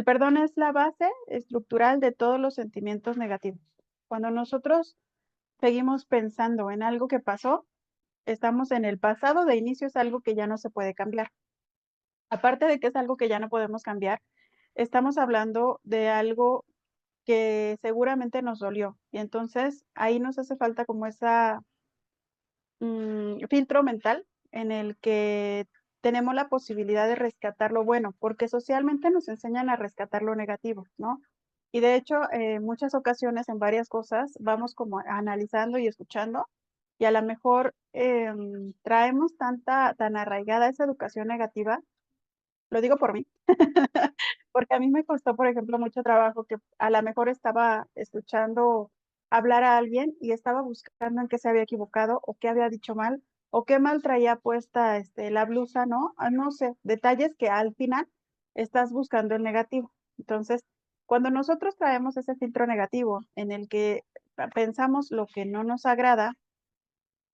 perdón es la base estructural de todos los sentimientos negativos. Cuando nosotros seguimos pensando en algo que pasó, estamos en el pasado de inicio, es algo que ya no se puede cambiar. Aparte de que es algo que ya no podemos cambiar, estamos hablando de algo que seguramente nos dolió. Y entonces ahí nos hace falta como esa filtro mental en el que tenemos la posibilidad de rescatar lo bueno, porque socialmente nos enseñan a rescatar lo negativo, ¿no? Y de hecho, en muchas ocasiones, en varias cosas, vamos como analizando y escuchando, y a lo mejor, traemos tan arraigada esa educación negativa, lo digo por mí, porque a mí me costó, por ejemplo, mucho trabajo que a lo mejor estaba escuchando hablar a alguien y estaba buscando en qué se había equivocado, o qué había dicho mal, o qué mal traía puesta, la blusa, ¿no? No sé, detalles que al final estás buscando el negativo. Entonces, cuando nosotros traemos ese filtro negativo en el que pensamos lo que no nos agrada,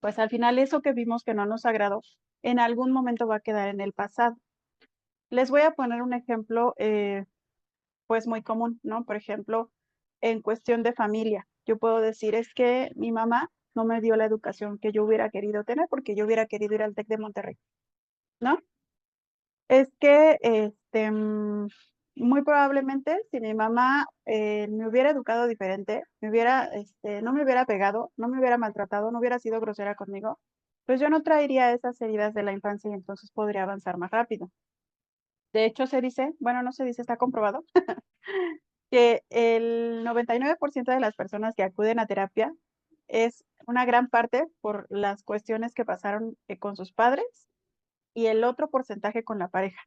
pues al final eso que vimos que no nos agradó, en algún momento va a quedar en el pasado. Les voy a poner un ejemplo, pues, muy común, ¿no? Por ejemplo, en cuestión de familia, yo puedo decir: "Es que mi mamá no me dio la educación que yo hubiera querido tener, porque yo hubiera querido ir al TEC de Monterrey", ¿no? Es que, muy probablemente, si mi mamá, me hubiera educado diferente, no me hubiera pegado, no me hubiera maltratado, no hubiera sido grosera conmigo, pues yo no traería esas heridas de la infancia y entonces podría avanzar más rápido. De hecho, se dice, bueno, no se dice, está comprobado, que el 99% de las personas que acuden a terapia es una gran parte por las cuestiones que pasaron, con sus padres y el otro porcentaje con la pareja.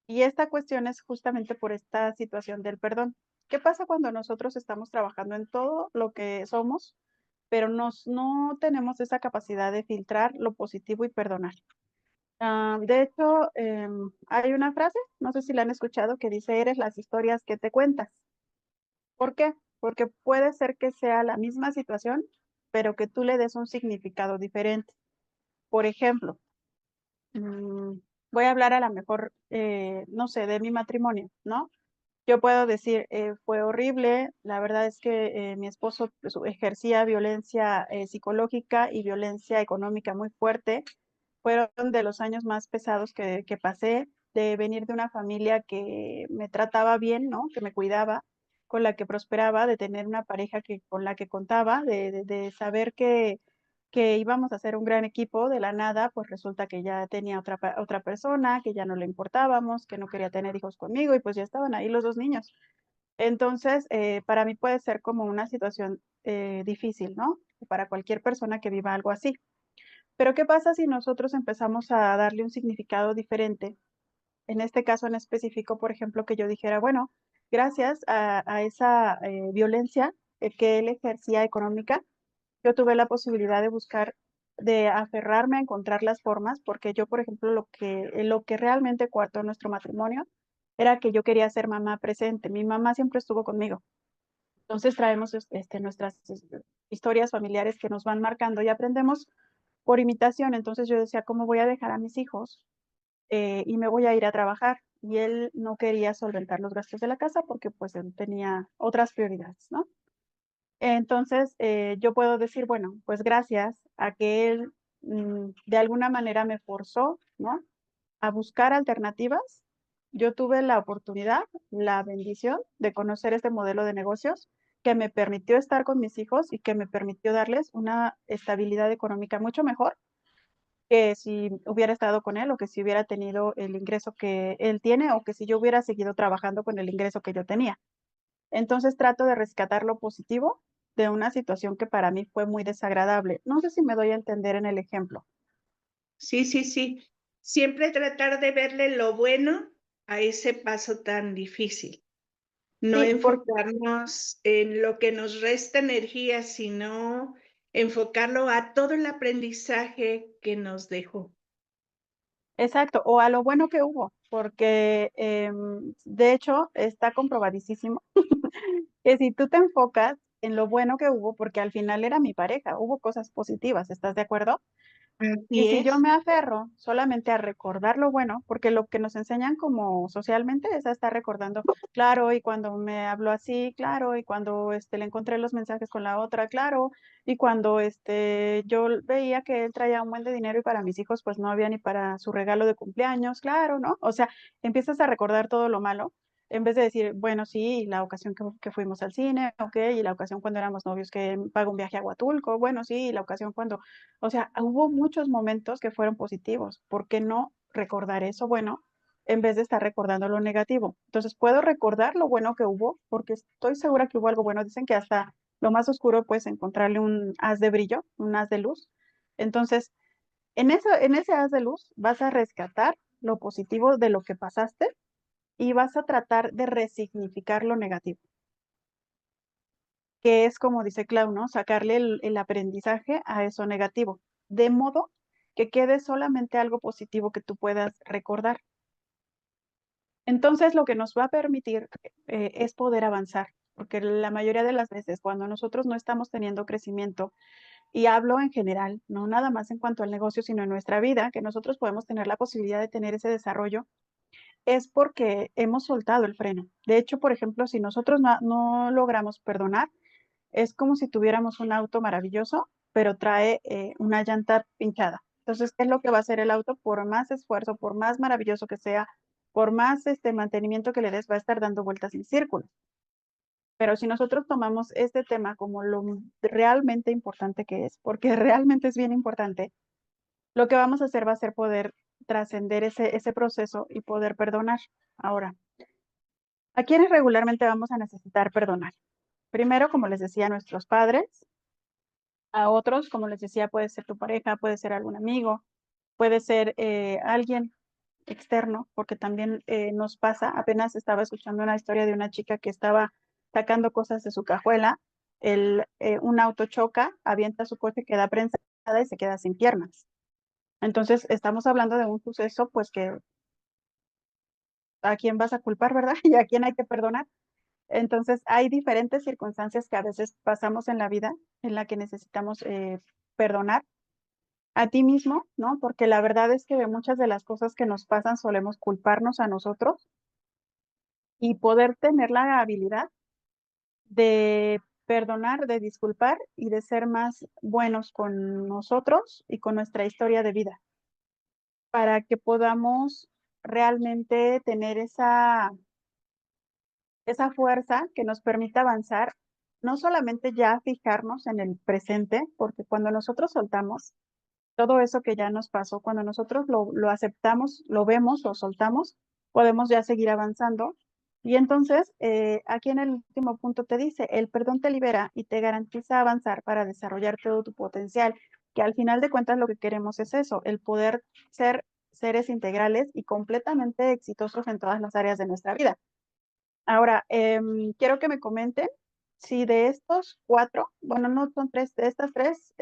Y esta cuestión es justamente por esta situación del perdón. ¿Qué pasa cuando nosotros estamos trabajando en todo lo que somos, pero no tenemos esa capacidad de filtrar lo positivo y perdonar? De hecho, hay una frase, no sé si la han escuchado, que dice: "Eres las historias que te cuentas". ¿Por qué? Porque puede ser que sea la misma situación, pero que tú le des un significado diferente. Por ejemplo, mm, voy a hablar a la mejor, no sé, de mi matrimonio, ¿no? Yo puedo decir, fue horrible, la verdad es que, mi esposo, pues, ejercía violencia, psicológica y violencia económica muy fuerte. Fueron de los años más pesados que pasé, de venir de una familia que me trataba bien, ¿no? Que me cuidaba, con la que prosperaba, de tener una pareja con la que contaba, de saber que íbamos a ser un gran equipo, de la nada, pues resulta que ya tenía otra persona, que ya no le importábamos, que no quería tener hijos conmigo y pues ya estaban ahí los 2 niños. Entonces, para mí puede ser como una situación, difícil, ¿no? Para cualquier persona que viva algo así. Pero, ¿qué pasa si nosotros empezamos a darle un significado diferente? En este caso en específico, por ejemplo, que yo dijera, bueno, gracias a esa, violencia, que él ejercía económica, yo tuve la posibilidad de buscar, de aferrarme a encontrar las formas, porque yo, por ejemplo, lo que realmente coartó nuestro matrimonio era que yo quería ser mamá presente. Mi mamá siempre estuvo conmigo. Entonces traemos, nuestras historias familiares que nos van marcando y aprendemos por imitación. Entonces yo decía: "¿Cómo voy a dejar a mis hijos, y me voy a ir a trabajar?". Y él no quería solventar los gastos de la casa porque, pues, él tenía otras prioridades, ¿no? Entonces, yo puedo decir, bueno, pues gracias a que él, de alguna manera me forzó, ¿no?, a buscar alternativas, yo tuve la oportunidad, la bendición de conocer este modelo de negocios que me permitió estar con mis hijos y que me permitió darles una estabilidad económica mucho mejor que si hubiera estado con él o que si hubiera tenido el ingreso que él tiene o que si yo hubiera seguido trabajando con el ingreso que yo tenía. Entonces, trato de rescatar lo positivo de una situación que para mí fue muy desagradable. No sé si me doy a entender en el ejemplo. Sí, sí, sí. Siempre tratar de verle lo bueno a ese paso tan difícil. No Sí, por enfocarnos en lo que nos resta energía, sino enfocarlo a todo el aprendizaje que nos dejó. exacto, o a lo bueno que hubo, porque, de hecho, está comprobadísimo que si tú te enfocas en lo bueno que hubo, porque al final era mi pareja, hubo cosas positivas, ¿estás de acuerdo? Y Así si yo es. me aferro solamente a recordar lo bueno, porque lo que nos enseñan como socialmente es a estar recordando, claro, y cuando me habló así, claro, y cuando le encontré los mensajes con la otra, claro, y cuando yo veía que él traía un buen de dinero y para mis hijos pues no había ni para su regalo de cumpleaños, claro, ¿no? O sea, empiezas a recordar todo lo malo en vez de decir, bueno, sí, la ocasión que fuimos al cine, ok, y la ocasión cuando éramos novios que pago un viaje a Huatulco, bueno, sí, y la ocasión cuando, o sea, hubo muchos momentos que fueron positivos. ¿Por qué no recordar eso bueno en vez de estar recordando lo negativo? Entonces, puedo recordar lo bueno que hubo, porque estoy segura que hubo algo bueno. Dicen que hasta lo más oscuro puedes encontrarle un haz de brillo, un haz de luz. Entonces, en ese haz de luz vas a rescatar lo positivo de lo que pasaste y vas a tratar de resignificar lo negativo, que es como dice Clau, ¿no? Sacarle el aprendizaje a eso negativo, de modo que quede solamente algo positivo que tú puedas recordar. Entonces, lo que nos va a permitir es poder avanzar, porque la mayoría de las veces cuando nosotros no estamos teniendo crecimiento, y hablo en general, no nada más en cuanto al negocio, sino en nuestra vida, que nosotros podemos tener la posibilidad de tener ese desarrollo, es porque hemos soltado el freno. De hecho, por ejemplo, si nosotros no logramos perdonar, es como si tuviéramos un auto maravilloso, pero trae una llanta pinchada. Entonces, ¿qué es lo que va a hacer el auto? Por más esfuerzo, por más maravilloso que sea, por más mantenimiento que le des, va a estar dando vueltas en círculo. Pero si nosotros tomamos este tema como lo realmente importante que es, porque realmente es bien importante, lo que vamos a hacer va a ser poder trascender ese proceso y poder perdonar. Ahora, ¿a quiénes regularmente vamos a necesitar perdonar? Primero, como les decía, a nuestros padres, a otros, como les decía, puede ser tu pareja, puede ser algún amigo, puede ser alguien externo, porque también nos pasa, apenas estaba escuchando una historia de una chica que estaba sacando cosas de su cajuela, un auto choca, avienta su coche, queda prensada y se queda sin piernas. Entonces, estamos hablando de un suceso, pues que a quién vas a culpar, ¿verdad? Y a quién hay que perdonar. Entonces, hay diferentes circunstancias que a veces pasamos en la vida en la que necesitamos perdonar a ti mismo, ¿no? Porque la verdad es que de muchas de las cosas que nos pasan solemos culparnos a nosotros y poder tener la habilidad de perdonar, de disculpar y de ser más buenos con nosotros y con nuestra historia de vida, para que podamos realmente tener esa fuerza que nos permita avanzar, no solamente ya fijarnos en el presente, porque cuando nosotros soltamos, todo eso que ya nos pasó, cuando nosotros lo aceptamos, lo vemos o soltamos, podemos ya seguir avanzando. Y entonces, aquí en el último punto te dice, el perdón te libera y te garantiza avanzar para desarrollar todo tu potencial, que al final de cuentas lo que queremos es eso, el poder ser seres integrales y completamente exitosos en todas las áreas de nuestra vida. Ahora, quiero que me comenten si de estos cuatro, bueno, no son tres, de estas tres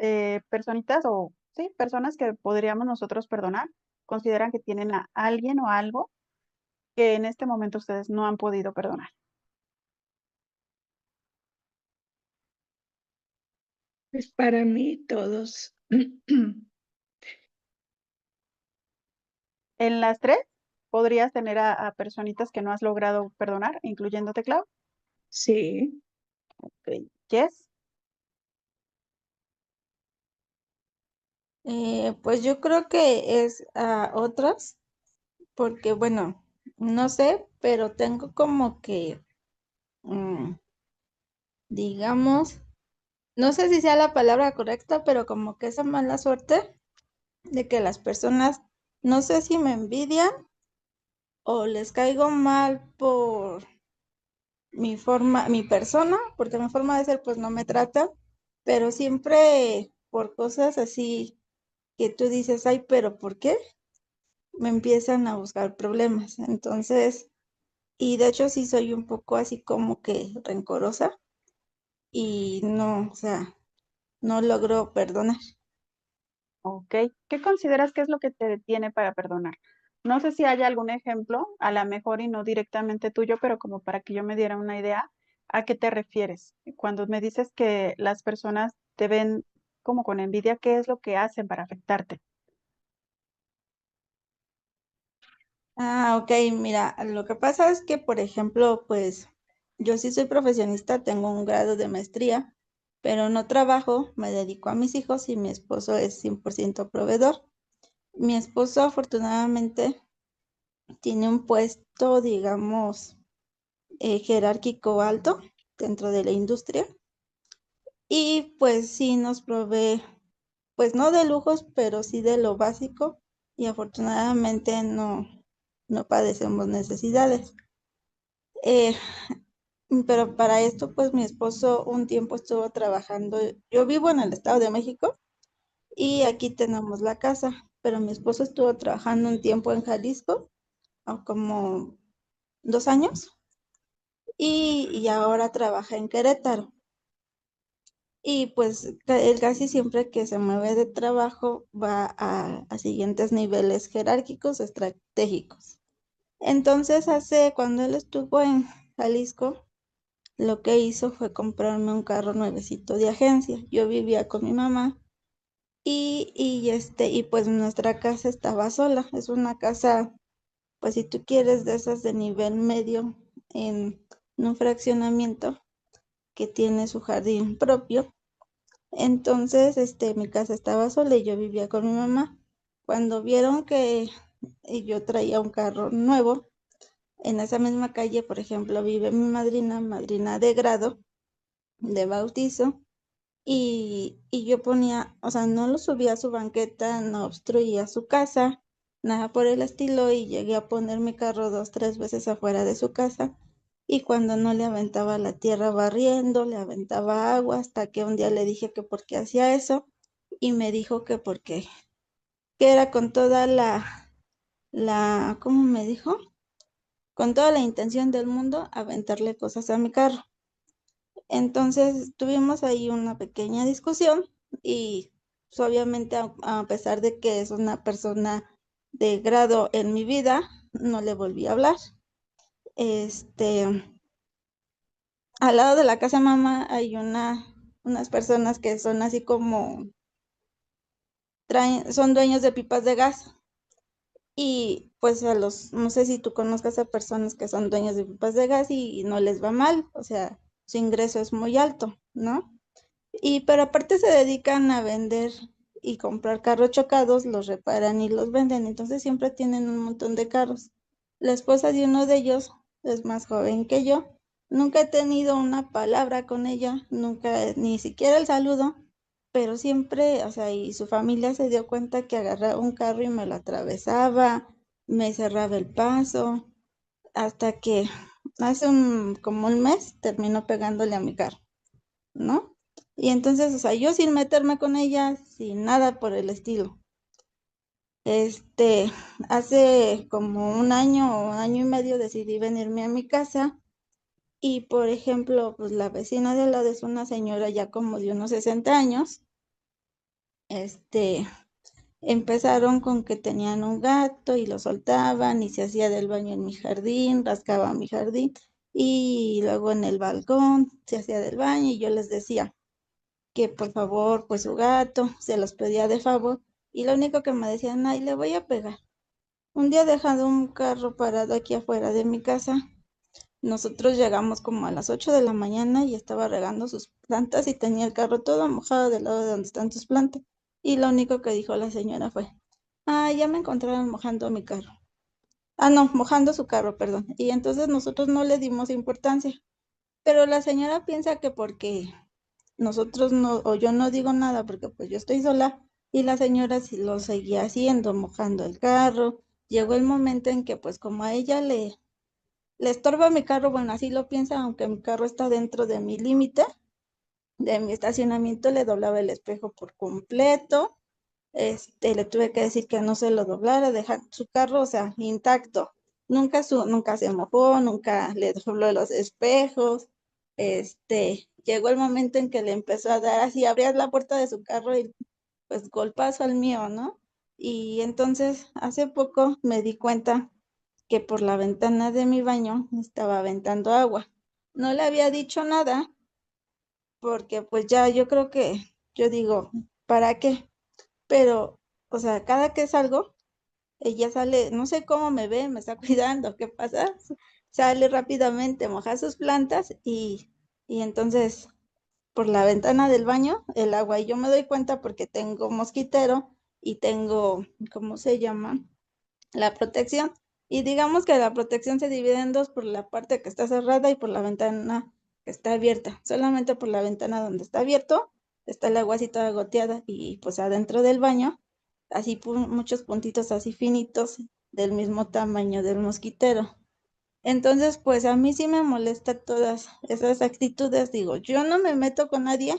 personitas o sí, personas que podríamos nosotros perdonar, consideran que tienen a alguien o algo que en este momento ustedes no han podido perdonar. Pues para mí todos. En las tres, podrías tener a personitas que no has logrado perdonar, incluyéndote, Clau. Sí, Ok. Jess, Pues yo creo que es a otras, porque bueno, no sé, pero tengo como que, mm, digamos, no sé si sea la palabra correcta, pero como que esa mala suerte de que las personas, no sé si me envidian o les caigo mal por mi forma, mi persona, porque mi forma de ser pues no me trata, pero siempre por cosas así que tú dices, ay, pero ¿por qué? Me empiezan a buscar problemas. Entonces, y de hecho sí soy un poco así como que rencorosa y no, o sea, no logro perdonar. ok. ¿Qué consideras que es lo que te detiene para perdonar? No sé si hay algún ejemplo, a lo mejor y no directamente tuyo, pero como para que yo me diera una idea, ¿a qué te refieres? Cuando me dices que las personas te ven como con envidia, ¿qué es lo que hacen para afectarte? Ok, mira, lo que pasa es que, por ejemplo, pues yo sí soy profesionista, tengo un grado de maestría, pero no trabajo, me dedico a mis hijos y mi esposo es 100% proveedor. Mi esposo afortunadamente tiene un puesto, digamos, jerárquico alto dentro de la industria y pues sí nos provee, pues no de lujos, pero sí de lo básico y afortunadamente no padecemos necesidades. Eh, pero para esto, pues mi esposo un tiempo estuvo trabajando. Yo vivo en el Estado de México y aquí tenemos la casa, pero mi esposo estuvo trabajando un tiempo en Jalisco, como 2 años, y ahora trabaja en Querétaro. Y pues él casi siempre que se mueve de trabajo va a siguientes niveles jerárquicos estratégicos. Entonces, cuando él estuvo en Jalisco, lo que hizo fue comprarme un carro nuevecito de agencia. Yo vivía con mi mamá y pues nuestra casa estaba sola. Es una casa, pues si tú quieres, de esas de nivel medio en un fraccionamiento que tiene su jardín propio. Entonces, mi casa estaba sola y yo vivía con mi mamá. Cuando vieron que yo traía un carro nuevo, en esa misma calle, por ejemplo, vive mi madrina de grado, de bautizo, y yo ponía, o sea, no lo subía a su banqueta, no obstruía su casa, nada por el estilo, y llegué a poner mi carro 2, 3 veces afuera de su casa, y cuando no le aventaba la tierra barriendo, le aventaba agua, hasta que un día le dije que por qué hacía eso, y me dijo que porque, que era con toda ¿cómo me dijo? Con toda la intención del mundo, aventarle cosas a mi carro. Entonces tuvimos ahí una pequeña discusión y pues, obviamente a pesar de que es una persona de grado en mi vida, no le volví a hablar. Este, Al lado de la casa de mamá hay unas personas que son así como, son dueños de pipas de gas. Y pues no sé si tú conozcas a personas que son dueños de pipas de gas y no les va mal, o sea, su ingreso es muy alto, ¿no? Pero aparte se dedican a vender y comprar carros chocados, los reparan y los venden, entonces siempre tienen un montón de carros. La esposa de uno de ellos es más joven que yo. Nunca he tenido una palabra con ella, nunca, ni siquiera el saludo, pero siempre, o sea, y su familia se dio cuenta que agarraba un carro y me lo atravesaba, me cerraba el paso, hasta que hace como un mes terminó pegándole a mi carro, ¿no? Y entonces, o sea, yo sin meterme con ella, sin nada por el estilo. Este, Hace como un año o año y medio decidí venirme a mi casa y, por ejemplo, pues la vecina de al lado es una señora ya como de unos 60 años. Este, Empezaron con que tenían un gato y lo soltaban y se hacía del baño en mi jardín, rascaba mi jardín y luego en el balcón se hacía del baño y yo les decía que por favor, pues su gato, se los pedía de favor, y lo único que me decían, ay, le voy a pegar. Un día dejando un carro parado aquí afuera de mi casa, nosotros llegamos como a las 8 de la mañana y estaba regando sus plantas y tenía el carro todo mojado del lado de donde están sus plantas. Y lo único que dijo la señora fue, ah, ya me encontraron mojando mi carro. Ah, no, mojando su carro, perdón. Y entonces nosotros no le dimos importancia. Pero la señora piensa que porque nosotros no, o yo no digo nada porque pues yo estoy sola y la señora sí lo seguía haciendo, mojando el carro. Llegó el momento en que pues como a ella le estorba mi carro, bueno, así lo piensa, aunque mi carro está dentro de mi límite, de mi estacionamiento, le doblaba el espejo por completo. Le tuve que decir que no se lo doblara, dejar su carro, o sea, intacto. Nunca se mojó, nunca le dobló los espejos. Llegó el momento en que le empezó a dar así, abría la puerta de su carro y pues golpazo al mío, ¿no? Y entonces hace poco me di cuenta que por la ventana de mi baño estaba aventando agua. No le había dicho nada porque pues ya yo creo que, yo digo, ¿para qué? Pero, o sea, cada que salgo, ella sale, no sé cómo me ve, me está cuidando, ¿qué pasa? Sale rápidamente, moja sus plantas y entonces por la ventana del baño el agua y yo me doy cuenta porque tengo mosquitero y tengo, ¿cómo se llama? La protección. Y digamos que la protección se divide en dos, por la parte que está cerrada y por la ventana que está abierta. Solamente por la ventana donde está abierto está el agua así toda goteada y pues adentro del baño, así muchos puntitos así finitos del mismo tamaño del mosquitero. Entonces, pues a mí sí me molesta todas esas actitudes. Digo, yo no me meto con nadie,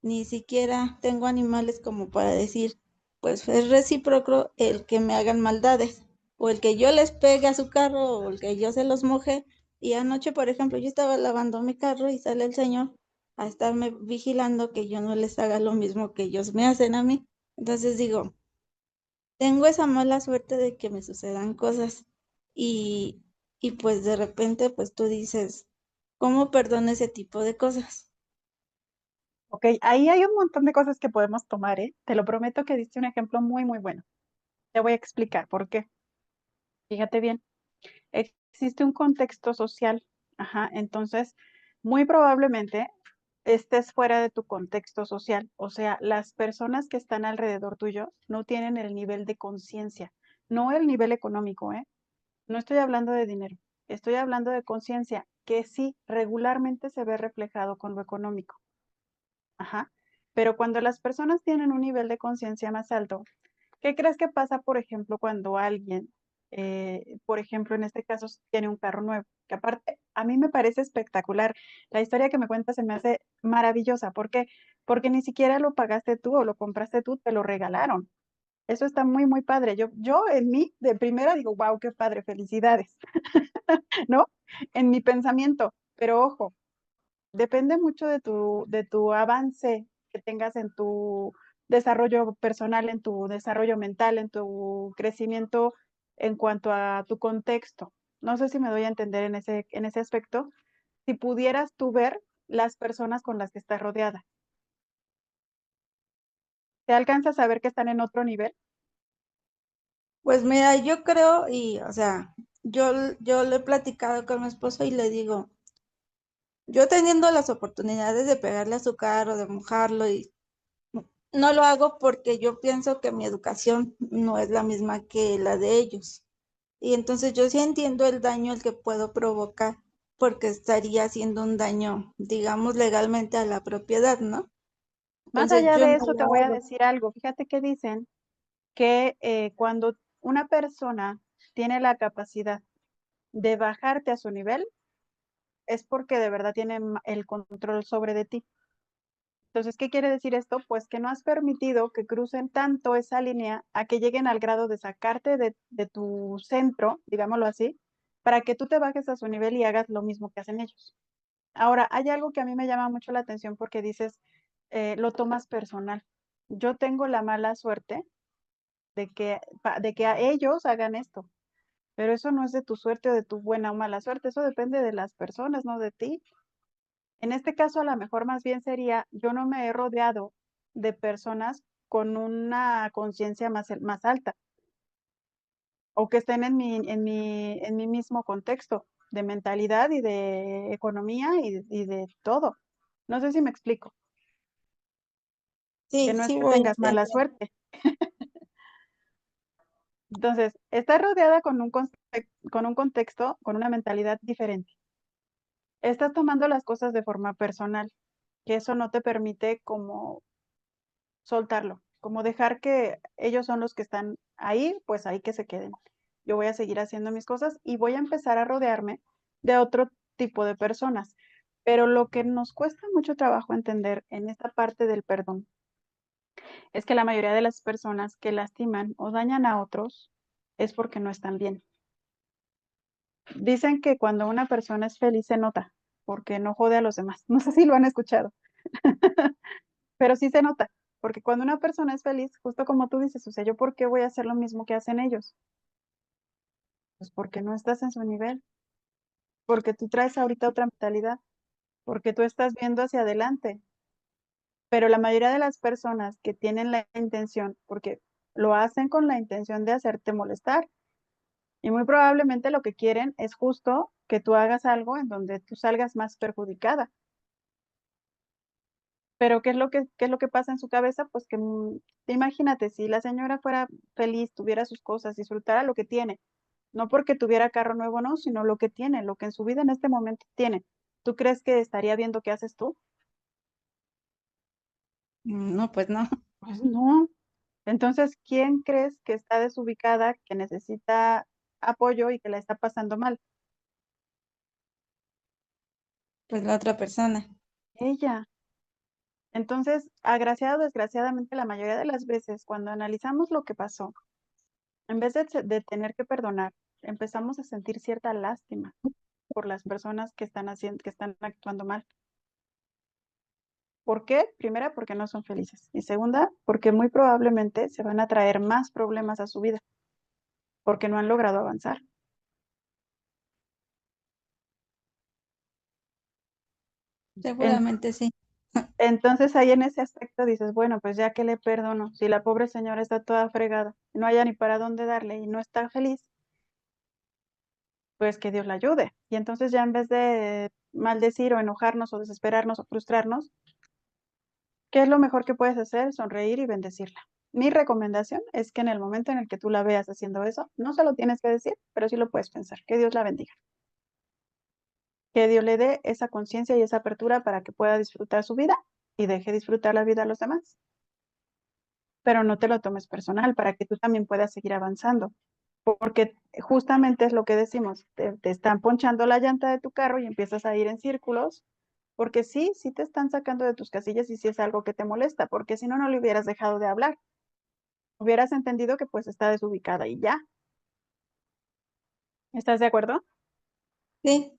ni siquiera tengo animales como para decir, pues es recíproco el que me hagan maldades, o el que yo les pegue a su carro, o el que yo se los moje. Y anoche, por ejemplo, yo estaba lavando mi carro y sale el señor a estarme vigilando que yo no les haga lo mismo que ellos me hacen a mí. Entonces digo, tengo esa mala suerte de que me sucedan cosas y, y pues de repente pues tú dices, ¿cómo perdono ese tipo de cosas? Ok, ahí hay un montón de cosas que podemos tomar, ¿eh? Te lo prometo que diste un ejemplo muy, muy bueno. Te voy a explicar por qué. Fíjate bien, existe un contexto social, ajá, entonces muy probablemente estés fuera de tu contexto social, o sea, las personas que están alrededor tuyo no tienen el nivel de conciencia, no el nivel económico, ¿eh? No estoy hablando de dinero, estoy hablando de conciencia, que sí regularmente se ve reflejado con lo económico. Ajá. Pero cuando las personas tienen un nivel de conciencia más alto, ¿qué crees que pasa, por ejemplo, cuando alguien, por ejemplo, en este caso, tiene un carro nuevo? Que aparte, a mí me parece espectacular. La historia que me cuentas se me hace maravillosa. ¿Por qué? Porque ni siquiera lo pagaste tú o lo compraste tú, te lo regalaron. Eso está muy, muy padre. Yo en mí, de primera, digo, wow, qué padre, felicidades, ¿no? En mi pensamiento. Pero ojo, depende mucho de tu avance que tengas en tu desarrollo personal, en tu desarrollo mental, en tu crecimiento en cuanto a tu contexto. No sé si me doy a entender en ese aspecto. Si pudieras tú ver las personas con las que estás rodeada, ¿te alcanzas a ver que están en otro nivel? Pues mira, yo creo y, o sea, yo lo he platicado con mi esposo y le digo, yo teniendo las oportunidades de pegarle a su carro, de mojarlo y no lo hago porque yo pienso que mi educación no es la misma que la de ellos. Y entonces yo sí entiendo el daño el que puedo provocar porque estaría haciendo un daño, digamos, legalmente a la propiedad, ¿no? Más Entonces allá yo de no eso, te lo voy a hago. decir algo. Fíjate que dicen que cuando una persona tiene la capacidad de bajarte a su nivel, es porque de verdad tiene el control sobre de ti. Entonces, ¿qué quiere decir esto? Pues que no has permitido que crucen tanto esa línea a que lleguen al grado de sacarte de tu centro, digámoslo así, para que tú te bajes a su nivel y hagas lo mismo que hacen ellos. Ahora, hay algo que a mí me llama mucho la atención porque dices, lo tomas personal. Yo tengo la mala suerte de que a ellos hagan esto, pero eso no es de tu suerte o de tu buena o mala suerte, eso depende de las personas, no de ti. En este caso, a lo mejor más bien sería, yo no me he rodeado de personas con una conciencia más alta o que estén en mi mismo contexto de mentalidad y de economía y de todo. No sé si me explico, que Sí, no es sí que voy a tengas mala entender. suerte. Entonces, estás rodeada con un contexto, con una mentalidad diferente. Estás tomando las cosas de forma personal, que eso no te permite como soltarlo, como dejar que ellos son los que están ahí, pues ahí que se queden. Yo voy a seguir haciendo mis cosas y voy a empezar a rodearme de otro tipo de personas. Pero lo que nos cuesta mucho trabajo entender en esta parte del perdón es que la mayoría de las personas que lastiman o dañan a otros es porque no están bien. Dicen que cuando una persona es feliz se nota, porque no jode a los demás. No sé si lo han escuchado, pero sí se nota, porque cuando una persona es feliz, justo como tú dices, o sea, ¿yo por qué voy a hacer lo mismo que hacen ellos? Pues porque no estás en su nivel, porque tú traes ahorita otra mentalidad, porque tú estás viendo hacia adelante. Pero la mayoría de las personas que tienen la intención, porque lo hacen con la intención de hacerte molestar. Y muy probablemente lo que quieren es justo que tú hagas algo en donde tú salgas más perjudicada. Pero ¿qué es lo que pasa en su cabeza? Pues que, imagínate, si la señora fuera feliz, tuviera sus cosas, disfrutara lo que tiene, no porque tuviera carro nuevo, no, sino lo que tiene, lo que en su vida en este momento tiene. ¿Tú crees que estaría viendo qué haces tú? No, pues no. Pues no. Entonces, ¿quién crees que está desubicada, que necesita apoyo y que la está pasando mal? Pues la otra persona. Ella. Entonces, agraciado o desgraciadamente, la mayoría de las veces, cuando analizamos lo que pasó, en vez de tener que perdonar, empezamos a sentir cierta lástima por las personas que están haciendo, que están actuando mal. ¿Por qué? Primera, porque no son felices. Y segunda, porque muy probablemente se van a traer más problemas a su vida, porque no han logrado avanzar. En- Seguramente sí. entonces ahí en ese aspecto dices, bueno, pues ya que le perdono, si la pobre señora está toda fregada, no haya ni para dónde darle y no está feliz, pues que Dios la ayude. Y entonces ya en vez de maldecir o enojarnos o desesperarnos o frustrarnos, ¿qué es lo mejor que puedes hacer? Sonreír y bendecirla. Mi recomendación es que en el momento en el que tú la veas haciendo eso, no se lo tienes que decir, pero sí lo puedes pensar. Que Dios la bendiga. Que Dios le dé esa conciencia y esa apertura para que pueda disfrutar su vida y deje disfrutar la vida a los demás. Pero no te lo tomes personal para que tú también puedas seguir avanzando. Porque justamente es lo que decimos, te están ponchando la llanta de tu carro y empiezas a ir en círculos, porque sí, sí te están sacando de tus casillas y sí es algo que te molesta, porque si no, no le hubieras dejado de hablar. Hubieras entendido que pues está desubicada y ya. ¿Estás de acuerdo? Sí,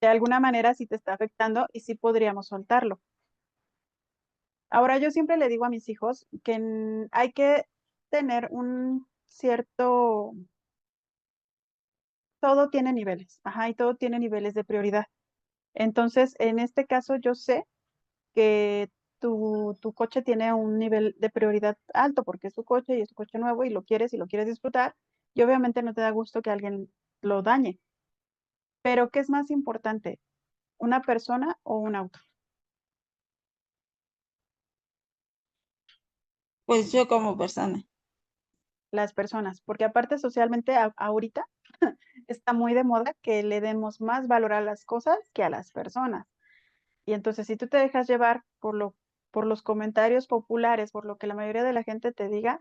De alguna manera sí te está afectando y sí podríamos soltarlo. Ahora yo siempre le digo a mis hijos que hay que tener un cierto, todo tiene niveles, ajá, y todo tiene niveles de prioridad. Entonces, en este caso yo sé que tu coche tiene un nivel de prioridad alto porque es tu coche y es tu coche nuevo y lo quieres disfrutar y obviamente no te da gusto que alguien lo dañe. Pero ¿qué es más importante? ¿Una persona o un auto? pues yo como persona. Las personas, porque aparte socialmente ahorita está muy de moda que le demos más valor a las cosas que a las personas. Y entonces si tú te dejas llevar por los comentarios populares, por lo que la mayoría de la gente te diga,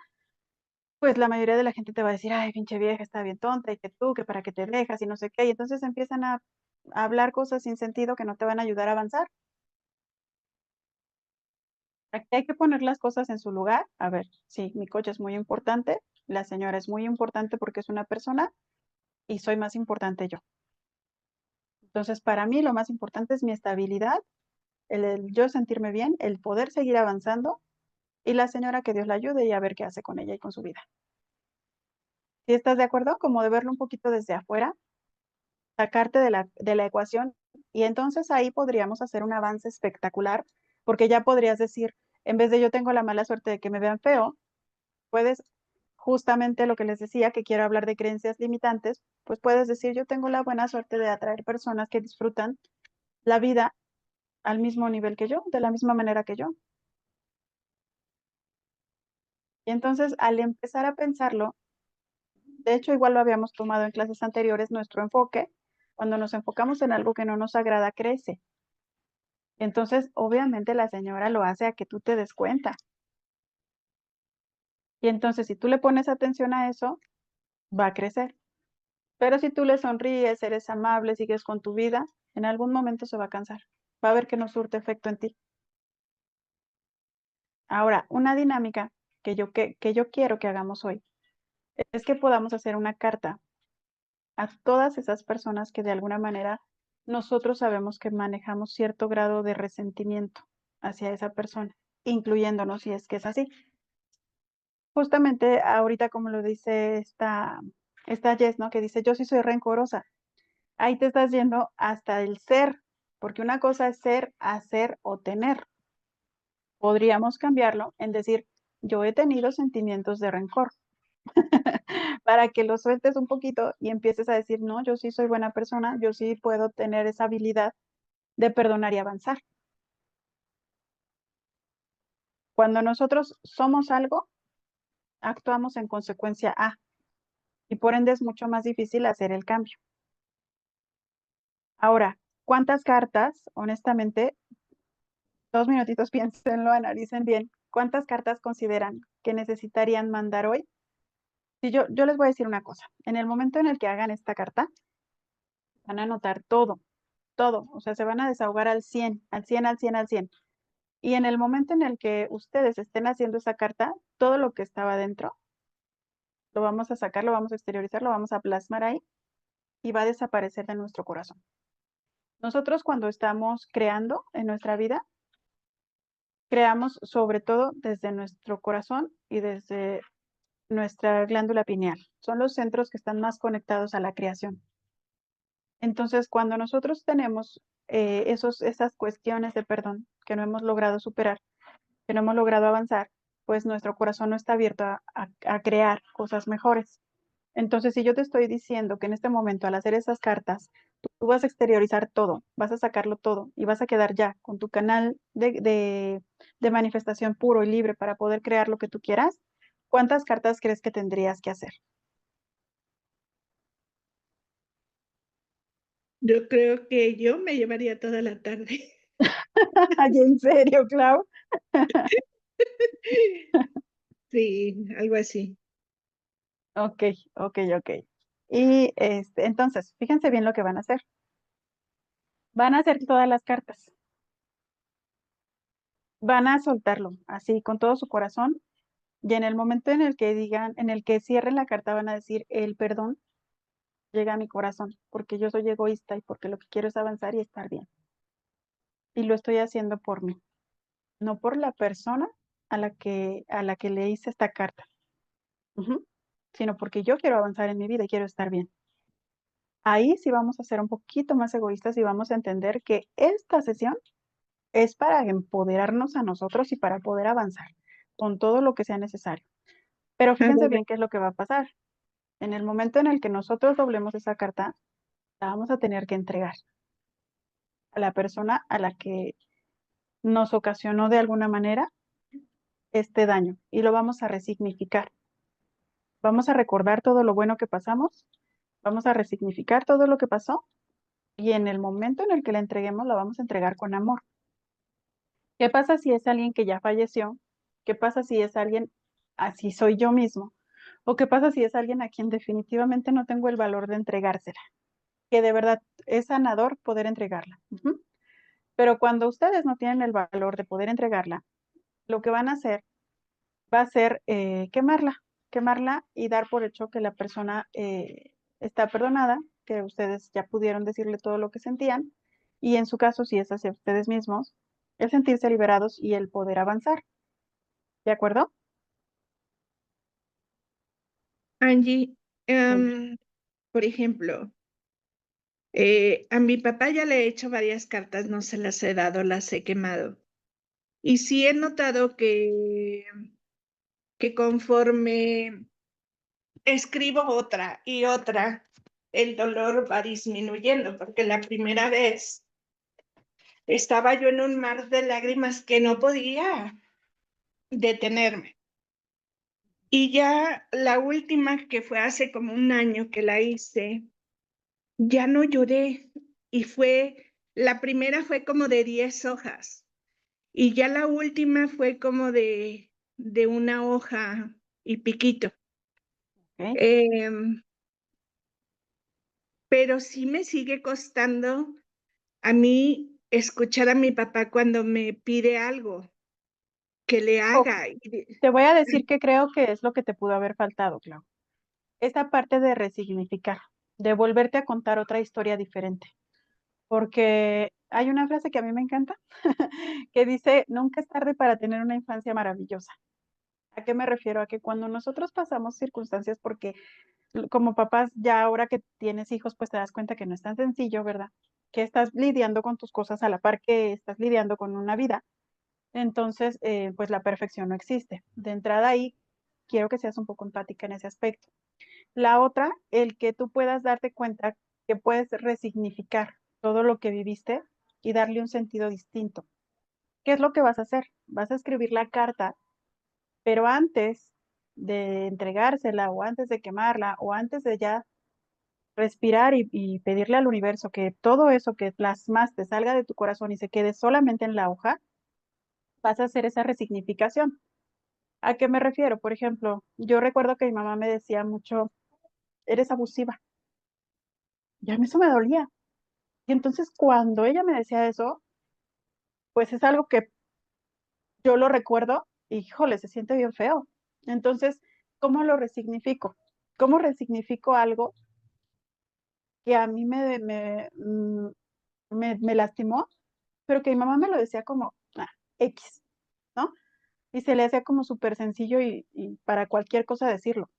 pues la mayoría de la gente te va a decir, ay, pinche vieja, está bien tonta, y que tú, que para qué te dejas, y no sé qué, y entonces empiezan a hablar cosas sin sentido que no te van a ayudar a avanzar. Aquí hay que poner las cosas en su lugar. A ver, sí, mi coche es muy importante, la señora es muy importante porque es una persona y soy más importante yo. Entonces, para mí lo más importante es mi estabilidad, el yo sentirme bien, el poder seguir avanzando y la señora que Dios la ayude y a ver qué hace con ella y con su vida. ¿Sí estás de acuerdo? Como de verlo un poquito desde afuera, sacarte de la ecuación y entonces ahí podríamos hacer un avance espectacular porque ya podrías decir, en vez de yo tengo la mala suerte de que me vean feo, puedes, justamente lo que les decía, que quiero hablar de creencias limitantes, pues puedes decir, yo tengo la buena suerte de atraer personas que disfrutan la vida al mismo nivel que yo, de la misma manera que yo. Y entonces, al empezar a pensarlo, de hecho, igual lo habíamos tomado en clases anteriores, nuestro enfoque, cuando nos enfocamos en algo que no nos agrada, crece. Entonces, obviamente la señora lo hace a que tú te des cuenta. Y entonces, si tú le pones atención a eso, va a crecer. Pero si tú le sonríes, eres amable, sigues con tu vida, en algún momento se va a cansar. Va a ver que no surte efecto en ti. Ahora, una dinámica que yo quiero que hagamos hoy es que podamos hacer una carta a todas esas personas que de alguna manera nosotros sabemos que manejamos cierto grado de resentimiento hacia esa persona, incluyéndonos si es que es así. Justamente ahorita como lo dice esta Jess, ¿no? Que dice, yo sí soy rencorosa. Ahí te estás yendo hasta el ser, porque una cosa es ser, hacer o tener. Podríamos cambiarlo en decir, yo he tenido sentimientos de rencor, para que lo sueltes un poquito y empieces a decir, no, yo sí soy buena persona, yo sí puedo tener esa habilidad de perdonar y avanzar. Cuando nosotros somos algo, actuamos en consecuencia a, y por ende es mucho más difícil hacer el cambio. Ahora, ¿cuántas cartas, honestamente, 2 minutitos, piénsenlo, analicen bien, cuántas cartas consideran que necesitarían mandar hoy? Si yo les voy a decir una cosa, en el momento en el que hagan esta carta, van a anotar todo, todo, o sea, se van a desahogar al 100, al 100, al 100, al 100. Y en el momento en el que ustedes estén haciendo esa carta, todo lo que estaba dentro, lo vamos a sacar, lo vamos a exteriorizar, lo vamos a plasmar ahí y va a desaparecer de nuestro corazón. Nosotros cuando estamos creando en nuestra vida, creamos sobre todo desde nuestro corazón y desde nuestra glándula pineal. Son los centros que están más conectados a la creación. Entonces, cuando nosotros tenemos esas cuestiones de perdón que no hemos logrado superar, que no hemos logrado avanzar, pues nuestro corazón no está abierto a crear cosas mejores. Entonces, si yo te estoy diciendo que en este momento, al hacer esas cartas, tú vas a exteriorizar todo, vas a sacarlo todo y vas a quedar ya con tu canal de manifestación puro y libre para poder crear lo que tú quieras, ¿cuántas cartas crees que tendrías que hacer? Yo creo que yo me llevaría toda la tarde. Ay, ¿en serio, Clau? Sí, algo así. Ok, ok, ok. Y entonces, fíjense bien lo que van a hacer. Van a hacer todas las cartas. Van a soltarlo así con todo su corazón y en el momento en el que digan, en el que cierren la carta van a decir, el perdón llega a mi corazón porque yo soy egoísta y porque lo que quiero es avanzar y estar bien. Y lo estoy haciendo por mí, no por la persona a la que le hice esta carta, ujú, sino porque yo quiero avanzar en mi vida y quiero estar bien. Ahí sí vamos a ser un poquito más egoístas y vamos a entender que esta sesión es para empoderarnos a nosotros y para poder avanzar con todo lo que sea necesario. Pero A fíjense ver, bien qué es lo que va a pasar. En el momento en el que nosotros doblemos esa carta, la vamos a tener que entregar a la persona a la que nos ocasionó de alguna manera este daño y lo vamos a resignificar. Vamos a recordar todo lo bueno que pasamos, vamos a resignificar todo lo que pasó y en el momento en el que la entreguemos, la vamos a entregar con amor. ¿Qué pasa si es alguien que ya falleció? ¿Qué pasa si es alguien, así soy yo mismo? ¿O qué pasa si es alguien a quien definitivamente no tengo el valor de entregársela? Que de verdad es sanador poder entregarla. Ujú. Pero cuando ustedes no tienen el valor de poder entregarla, lo que van a hacer va a ser quemarla y dar por hecho que la persona está perdonada, que ustedes ya pudieron decirle todo lo que sentían, y en su caso, si es hacia ustedes mismos, el sentirse liberados y el poder avanzar. ¿De acuerdo? Angie, Dime. por ejemplo, a mi papá ya le he hecho varias cartas, no se las he dado, las he quemado. Y sí he notado que conforme escribo otra y otra, el dolor va disminuyendo, porque la primera vez estaba yo en un mar de lágrimas que no podía detenerme. Y ya la última, que fue hace como un año que la hice, ya no lloré. Y la primera fue como de 10 hojas. Y ya la última fue como de una hoja y piquito. ¿Ok? Em, pero sí me sigue costando a mí escuchar a mi papá cuando me pide algo que le Oh, haga. te voy a decir que creo que es lo que te pudo haber faltado, Clau. Esa parte de resignificar, de volverte a contar otra historia diferente. Porque hay una frase que a mí me encanta, que dice, nunca es tarde para tener una infancia maravillosa. ¿A qué me refiero? A que cuando nosotros pasamos circunstancias, porque como papás, ya ahora que tienes hijos, pues te das cuenta que no es tan sencillo, ¿verdad? Que estás lidiando con tus cosas a la par que estás lidiando con una vida. Entonces, pues la perfección no existe. De entrada ahí, quiero que seas un poco empática en ese aspecto. La otra, el que tú puedas darte cuenta que puedes resignificar todo lo que viviste y darle un sentido distinto. ¿Qué es lo que vas a hacer? Vas a escribir la carta, pero antes de entregársela o antes de quemarla o antes de ya respirar y pedirle al universo que todo eso que plasmaste salga de tu corazón y se quede solamente en la hoja, vas a hacer esa resignificación. ¿A qué me refiero? Por ejemplo, yo recuerdo que mi mamá me decía mucho, eres abusiva. Y a mí eso me dolía. Y entonces cuando ella me decía eso, pues es algo que yo lo recuerdo y, híjole, se siente bien feo. Entonces, ¿cómo lo resignifico? ¿Cómo resignifico algo que a mí me lastimó, pero que mi mamá me lo decía como X, ¿no? Y se le hacía como súper sencillo y para cualquier cosa decirlo.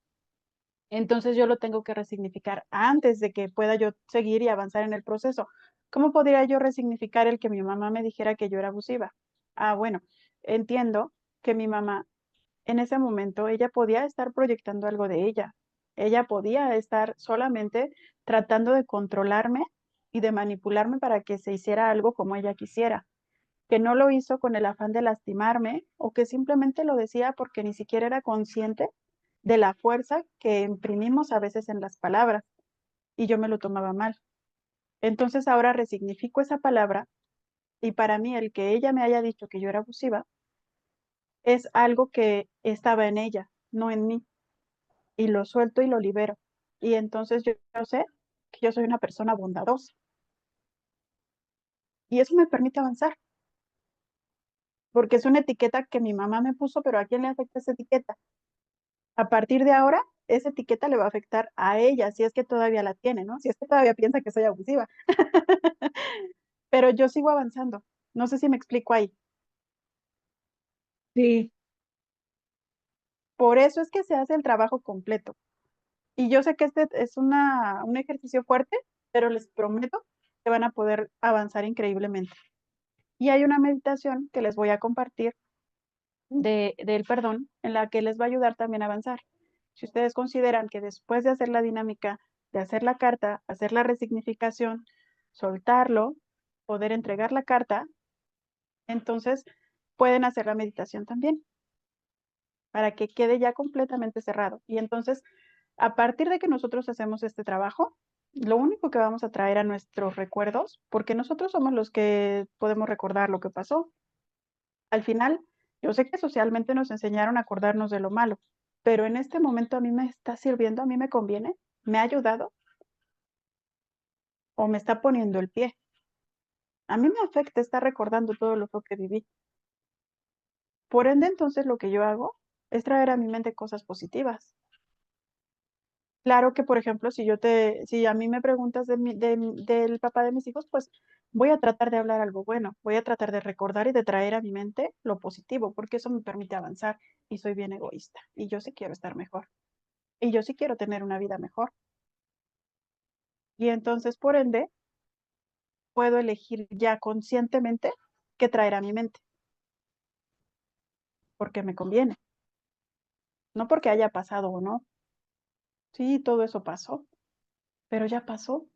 Entonces yo lo tengo que resignificar antes de que pueda yo seguir y avanzar en el proceso. ¿Cómo podría yo resignificar el que mi mamá me dijera que yo era abusiva? Bueno, entiendo que mi mamá en ese momento ella podía estar proyectando algo de ella. Ella podía estar solamente tratando de controlarme y de manipularme para que se hiciera algo como ella quisiera, que no lo hizo con el afán de lastimarme o que simplemente lo decía porque ni siquiera era consciente de la fuerza que imprimimos a veces en las palabras y yo me lo tomaba mal. Entonces ahora resignifico esa palabra y para mí el que ella me haya dicho que yo era abusiva es algo que estaba en ella, no en mí, y lo suelto y lo libero. Y entonces yo sé que yo soy una persona bondadosa y eso me permite avanzar, porque es una etiqueta que mi mamá me puso, pero ¿a quién le afecta esa etiqueta? A partir de ahora, esa etiqueta le va a afectar a ella, si es que todavía la tiene, ¿no? Si es que todavía piensa que soy abusiva. Pero yo sigo avanzando. No sé si me explico ahí. Sí, Por eso es que se hace el trabajo completo. Y yo sé que este es un ejercicio fuerte, pero les prometo que van a poder avanzar increíblemente. Y hay una meditación que les voy a compartir del perdón, en la que les va a ayudar también a avanzar. Si ustedes consideran que después de hacer la dinámica, de hacer la carta, hacer la resignificación, soltarlo, poder entregar la carta, entonces pueden hacer la meditación también para que quede ya completamente cerrado. Y entonces, a partir de que nosotros hacemos este trabajo, lo único que vamos a traer a nuestros recuerdos, porque nosotros somos los que podemos recordar lo que pasó. Al final, yo sé que socialmente nos enseñaron a acordarnos de lo malo, pero en este momento a mí me está sirviendo, a mí me conviene, me ha ayudado o me está poniendo el pie. A mí me afecta estar recordando todo lo que viví. Por ende, entonces lo que yo hago es traer a mi mente cosas positivas. Claro que, por ejemplo, si a mí me preguntas del papá de mis hijos, pues voy a tratar de hablar algo bueno, voy a tratar de recordar y de traer a mi mente lo positivo, porque eso me permite avanzar y soy bien egoísta y yo sí quiero estar mejor y yo sí quiero tener una vida mejor. Y entonces, por ende, puedo elegir ya conscientemente qué traer a mi mente, porque me conviene, no porque haya pasado o no. Sí, todo eso pasó, pero ya pasó.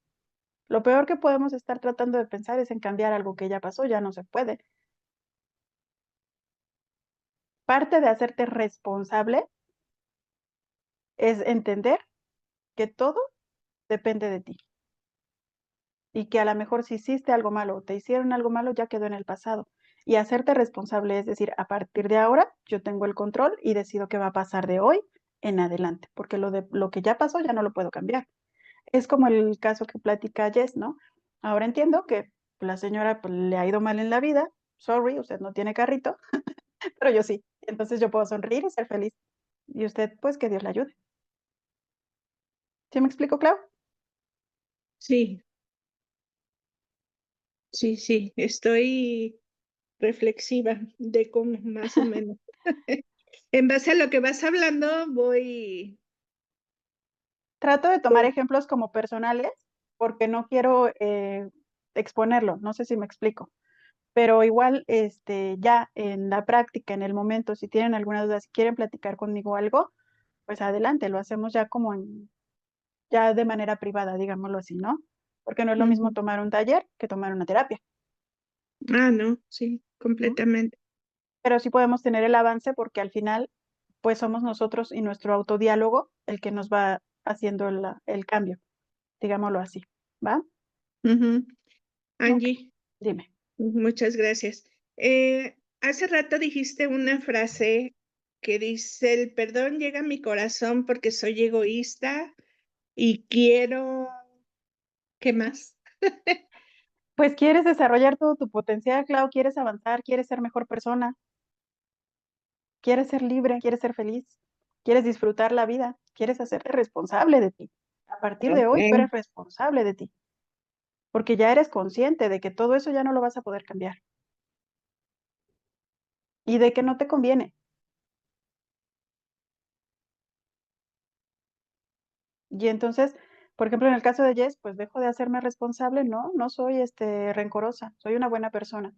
Lo peor que podemos estar tratando de pensar es en cambiar algo que ya pasó, ya no se puede. Parte de hacerte responsable es entender que todo depende de ti y que a lo mejor si hiciste algo malo o te hicieron algo malo ya quedó en el pasado. Y hacerte responsable es decir, a partir de ahora yo tengo el control y decido qué va a pasar de hoy en adelante, porque lo que ya pasó ya no lo puedo cambiar. Es como el caso que platica Jess, ¿no? Ahora entiendo que la señora pues, le ha ido mal en la vida. Sorry, usted no tiene carrito, pero yo sí. Entonces yo puedo sonreír y ser feliz. Y usted, pues que Dios la ayude. ¿Sí me explico, Clau? sí, sí, estoy reflexiva de cómo más o menos. En base a lo que vas hablando, voy, Trato de tomar voy- ejemplos como personales porque no quiero exponerlo. No sé si me explico. Pero igual, ya en la práctica, en el momento, si tienen alguna duda, si quieren platicar conmigo algo, pues adelante, lo hacemos ya como ya de manera privada, digámoslo así, ¿no? Porque no es lo mismo Ujú. tomar un taller que tomar una terapia, Ah, no, sí, ¿no? completamente. Pero sí podemos tener el avance porque al final, pues somos nosotros y nuestro autodiálogo el que nos va haciendo el cambio, digámoslo así, ¿va? Ujú. Ok, Angie, dime. muchas gracias. Hace rato dijiste una frase que dice, el perdón llega a mi corazón porque soy egoísta y quiero, ¿qué más? Pues quieres desarrollar todo tu potencial, Clau, quieres avanzar, quieres ser mejor persona, quieres ser libre, quieres ser feliz, quieres disfrutar la vida, quieres hacerte responsable de ti. A partir de hoy, tú Ok. eres responsable de ti, porque ya eres consciente de que todo eso ya no lo vas a poder cambiar y de que no te conviene. Y entonces, por ejemplo, en el caso de Jess, pues dejo de hacerme responsable, no soy rencorosa, soy una buena persona.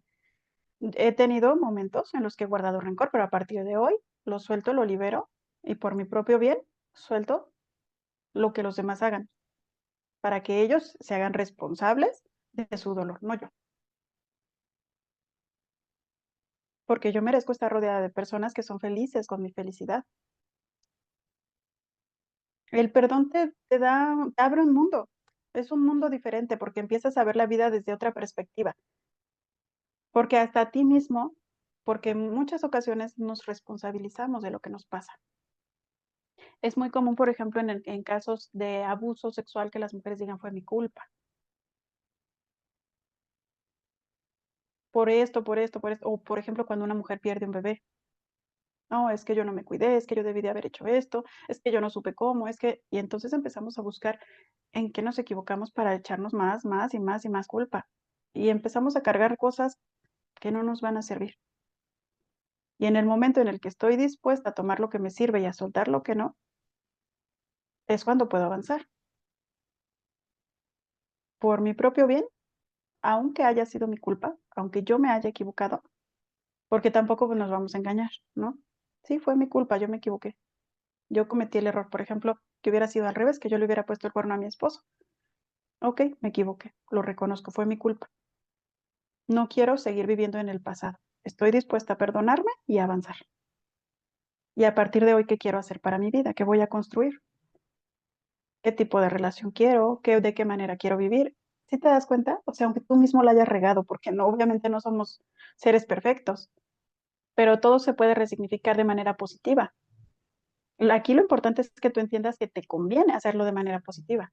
He tenido momentos en los que he guardado rencor, pero a partir de hoy lo suelto, lo libero y por mi propio bien suelto lo que los demás hagan, para que ellos se hagan responsables de su dolor, no yo. Porque yo merezco estar rodeada de personas que son felices con mi felicidad. El perdón te abre un mundo, es un mundo diferente porque empiezas a ver la vida desde otra perspectiva. Porque hasta a ti mismo, porque en muchas ocasiones nos responsabilizamos de lo que nos pasa. Es muy común, por ejemplo, en casos de abuso sexual que las mujeres digan fue mi culpa. Por esto, por esto, por esto. O por ejemplo, cuando una mujer pierde un bebé. No, es que yo no me cuidé, es que yo debí de haber hecho esto, es que yo no supe cómo, es que... Y entonces empezamos a buscar en qué nos equivocamos para echarnos más y más y más culpa. Y empezamos a cargar cosas que no nos van a servir. Y en el momento en el que estoy dispuesta a tomar lo que me sirve y a soltar lo que no, es cuando puedo avanzar. Por mi propio bien, aunque haya sido mi culpa, aunque yo me haya equivocado, porque tampoco pues, nos vamos a engañar, ¿no? Sí, fue mi culpa, yo me equivoqué. Yo cometí el error, por ejemplo, que hubiera sido al revés, que yo le hubiera puesto el cuerno a mi esposo. Ok, me equivoqué, lo reconozco, fue mi culpa. No quiero seguir viviendo en el pasado. Estoy dispuesta a perdonarme y a avanzar. Y a partir de hoy, ¿qué quiero hacer para mi vida? ¿Qué voy a construir? ¿Qué tipo de relación quiero? ¿De qué manera quiero vivir? ¿Sí te das cuenta? O sea, aunque tú mismo la hayas regado, porque no, obviamente no somos seres perfectos, pero todo se puede resignificar de manera positiva. Aquí lo importante es que tú entiendas que te conviene hacerlo de manera positiva.